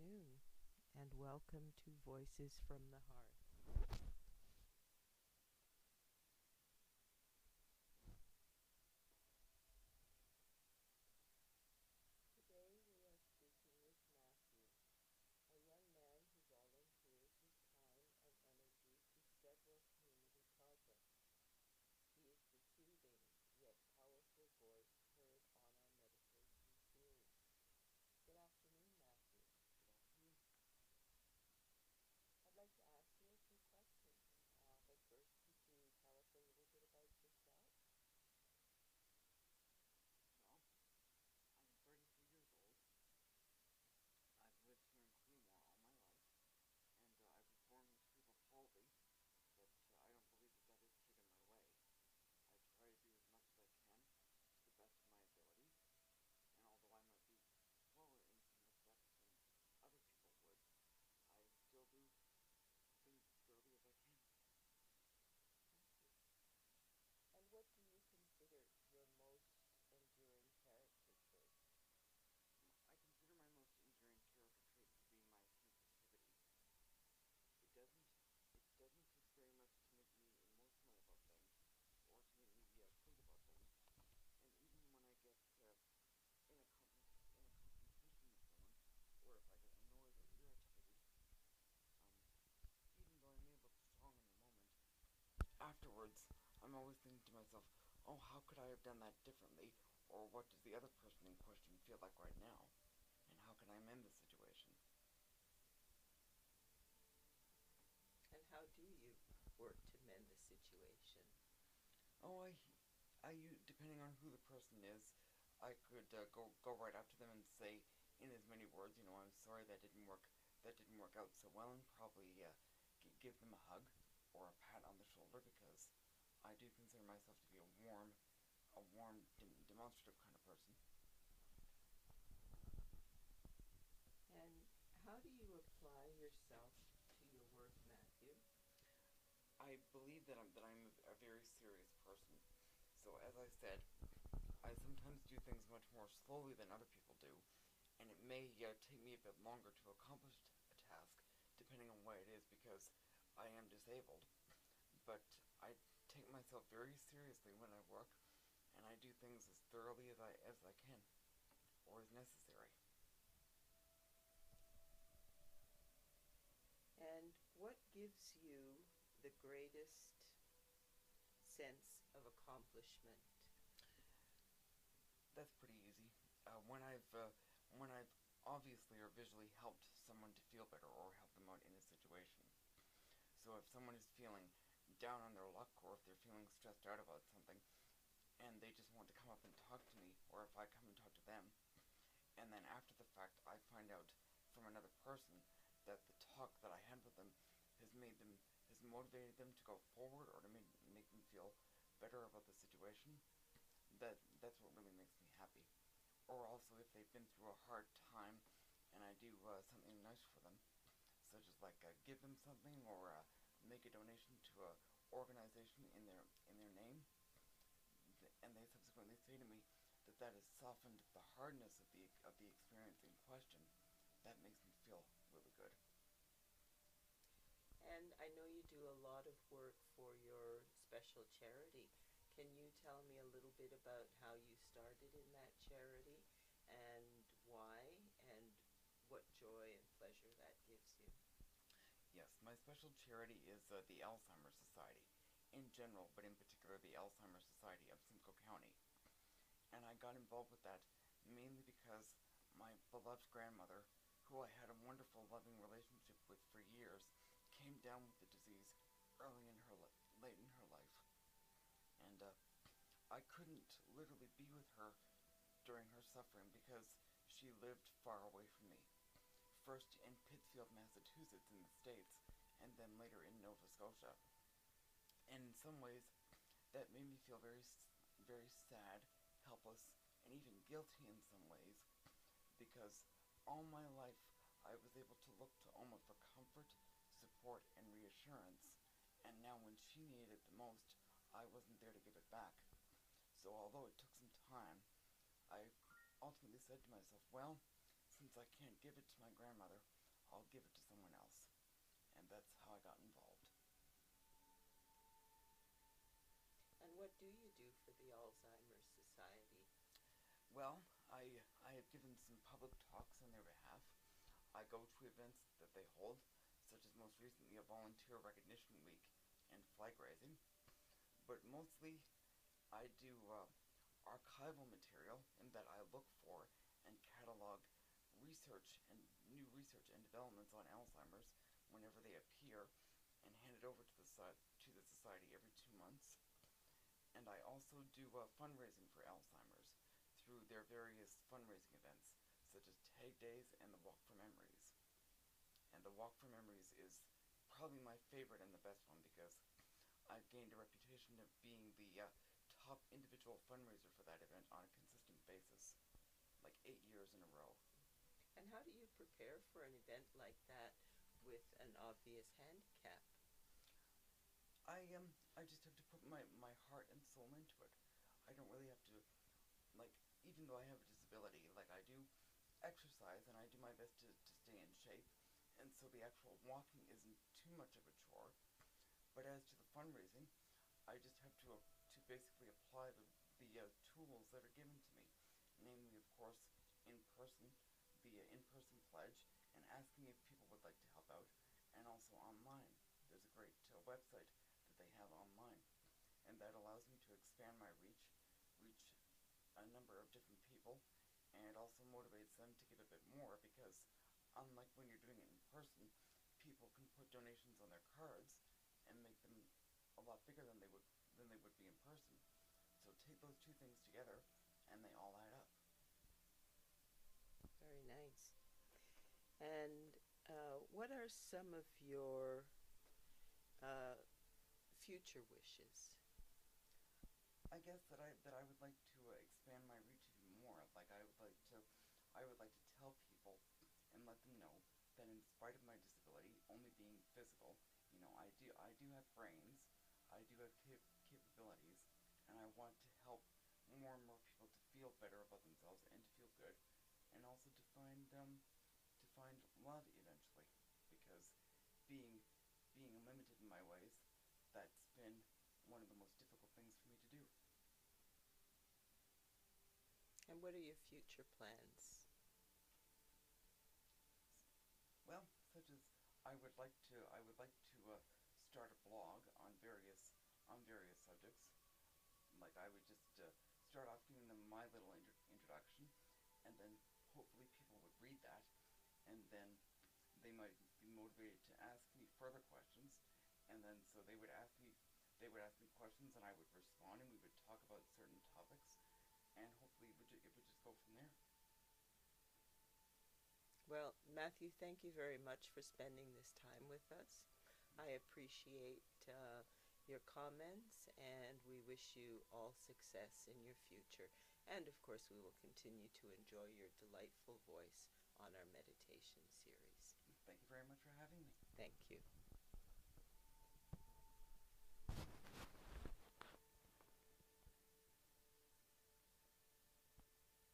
afternoon, and welcome to Voices from the Hearth. Today we are speaking with Matthew, a young man who volunteers his time and energy to several community projects. He is the soothing yet powerful voice heard on our meditation series. Good afternoon, Matthew. Good afternoon. I'd like to ask you a few questions, but first could you tell us a little bit about yourself? Well, I'm 33 years old. I've lived here in Claremore all my life, and I was born with cerebral palsy, but I don't believe that has taken my way. I try to do as much as I can to the best of my ability, and although I might be slower in some respects than other people would, I still do things as thoroughly as I can. Thank you. And what do you consider your most enduring character trait? I consider my most enduring character trait to be my sensitivity. It doesn't take very much to make me emotional about things, or to make me think about things. And even when I get in a confrontation with someone, or if I get annoyed or irritated, even though I may look strong in the moment, afterwards I'm always thinking to myself, oh, how could I have done that differently? Or what does the other person in question feel like right now? And how can I amend the situation? And how do you work to mend the situation? Oh, depending on who the person is, I could go right up to them and say, in as many words, I'm sorry that didn't work out so well, and probably give them a hug or a pat on the shoulder, because I do consider myself to be a warm, demonstrative kind of person. And how do you apply yourself to your work, Matthew? I believe that I'm a very serious person. So as I said, I sometimes do things much more slowly than other people do, and it may take me a bit longer to accomplish a task, depending on what it is, because I am disabled. But I take myself very seriously when I work, and I do things as thoroughly as I can, or as necessary. And what gives you the greatest sense of accomplishment? That's pretty easy. When I've obviously or visually helped someone to feel better or help them out in a situation. So if someone is feeling down on their luck, or if they're feeling stressed out about something, and they just want to come up and talk to me, or if I come and talk to them, and then after the fact I find out from another person that the talk that I had with them has motivated them to go forward, or to make them feel better about the situation, that's what really makes me happy. Or also if they've been through a hard time, and I do something nice for them, such as give them something, or make a donation to a organization in their name, and they subsequently say to me that has softened the hardness of the experience in question. That makes me feel really good. And I know you do a lot of work for your special charity. Can you tell me a little bit about how you started in that charity, and why, and what joy and pleasure that gives you? Yes, my special charity is the Alzheimer's Society, in general, but in particular the Alzheimer's Society of Simcoe County. And I got involved with that mainly because my beloved grandmother, who I had a wonderful, loving relationship with for years, came down with the disease late in her life, and I couldn't literally be with her during her suffering because she lived far away from me. First in Pittsfield, Massachusetts, in the States, and then later in Nova Scotia. And in some ways, that made me feel very, very sad, helpless, and even guilty in some ways, because all my life I was able to look to Oma for comfort, support, and reassurance, and now when she needed it the most, I wasn't there to give it back. So although it took some time, I ultimately said to myself, well, since since I can't give it to my grandmother, I'll give it to someone else. And that's how I got involved. And what do you do for the Alzheimer's Society? Well, I have given some public talks on their behalf. I go to events that they hold, such as most recently a Volunteer Recognition Week and flag raising. But mostly, I do archival material in that I look for and catalog research and new research and developments on Alzheimer's whenever they appear, and hand it over to the society every 2 months. And I also do fundraising for Alzheimer's through their various fundraising events, such as Tag Days and the Walk for Memories. And the Walk for Memories is probably my favorite and the best one because I've gained a reputation of being the top individual fundraiser for that event on a consistent basis, like 8 years in a row. And how do you prepare for an event like that with an obvious handicap? I just have to put my heart and soul into it. I don't really have to, like, even though I have a disability, like I do exercise and I do my best to stay in shape, and so the actual walking isn't too much of a chore. But as to the fundraising, I just have to basically apply the tools that are given to me, namely, of course, in person, the in-person pledge, and asking if people would like to help out, and also online. There's a great website that they have online, and that allows me to expand my reach a number of different people, and it also motivates them to give a bit more because, unlike when you're doing it in person, people can put donations on their cards and make them a lot bigger than they would be in person. So take those two things together, and they all add up. Very nice. And what are some of your uh, future wishes? I guess that I would like to expand my reach even more. Like I would like to tell people and let them know that in spite of my disability, only being physical, I do have brains, I do have capabilities, and I want to help more and more people to feel better about themselves and to feel good, and also to find love eventually, because being being limited in my ways, that's been one of the most difficult things for me to do. And what are your future plans? Well, such as I would like to start a blog on various subjects. Like I would just start off giving them my little introduction, and then hopefully people would read that, and then they might be motivated to ask me further questions, and then so they would ask me questions, and I would respond, and we would talk about certain topics, and hopefully it would just go from there. Well, Matthew, thank you very much for spending this time with us. I appreciate your comments, and we wish you all success in your future. And of course, we will continue to enjoy your delightful voice on our meditation series. Thank you very much for having me. Thank you.